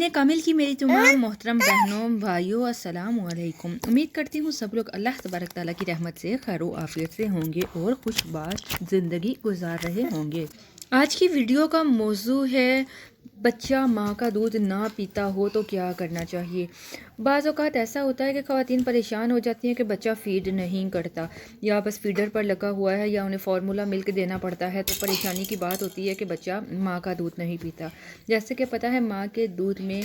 दीन कामिल की मेरी तमाम मोहतरम बहनों भाइयों अस्सलाम वालेकुम। उम्मीद करती हूँ सब लोग अल्लाह तबारक ताला की रहमत से खैर आफियत से होंगे और खुशबाश ज़िंदगी गुजार रहे होंगे। आज की वीडियो का मौजू है बच्चा माँ का दूध ना पीता हो तो क्या करना चाहिए। बाज़ औक़ात ऐसा होता है कि ख़वातीन परेशान हो जाती हैं कि बच्चा फ़ीड नहीं करता या बस फीडर पर लगा हुआ है या उन्हें फार्मूला मिल्क देना पड़ता है, तो परेशानी की बात होती है कि बच्चा माँ का दूध नहीं पीता। जैसे कि पता है माँ के दूध में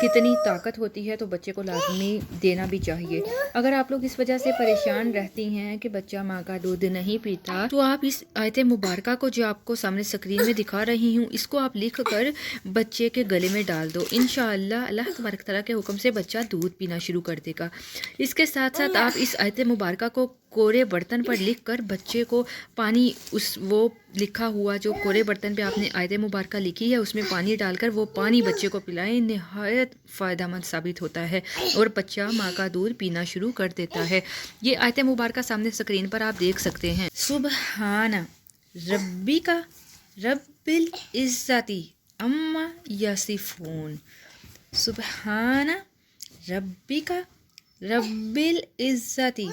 कितनी ताकत होती है, तो बच्चे को लाजमी देना भी चाहिए। अगर आप लोग इस वजह से परेशान रहती हैं कि बच्चा माँ का दूध नहीं पीता, तो आप इस आयत मुबारक को जो आपको सामने स्क्रीन में दिखा रही हूँ, इसको आप लिख कर बच्चे के गले में डाल दो। इंशाअल्लाह अल्लाह तबारक तआला के हुक्म से बच्चा दूध पीना शुरू कर देगा। इसके साथ साथ आप इस आयत मुबारक को कोरे बर्तन पर लिख कर बच्चे को पानी, उस वो लिखा हुआ जो कोरे बर्तन पे आपने आयत मुबारक लिखी है उसमें पानी डालकर वो पानी बच्चे को पिलाएं। नहायत फ़ायदेमंद साबित होता है और बच्चा माँ का दूध पीना शुरू कर देता है। ये आयत मुबारक सामने स्क्रीन पर आप देख सकते हैं। सुबहाना रब्बी का रब्बिल इज़्ज़ती अम्मा यसिफून। सुबहाना रब्बी का रब्बिल इज़्ज़ती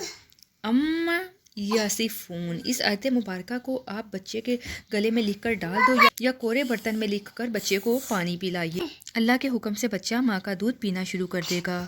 अम्मा यासिफून। इस आयत मुबारक को आप बच्चे के गले में लिखकर डाल दो या कोरे बर्तन में लिखकर बच्चे को पानी पिलाइए। अल्लाह के हुक्म से बच्चा माँ का दूध पीना शुरू कर देगा।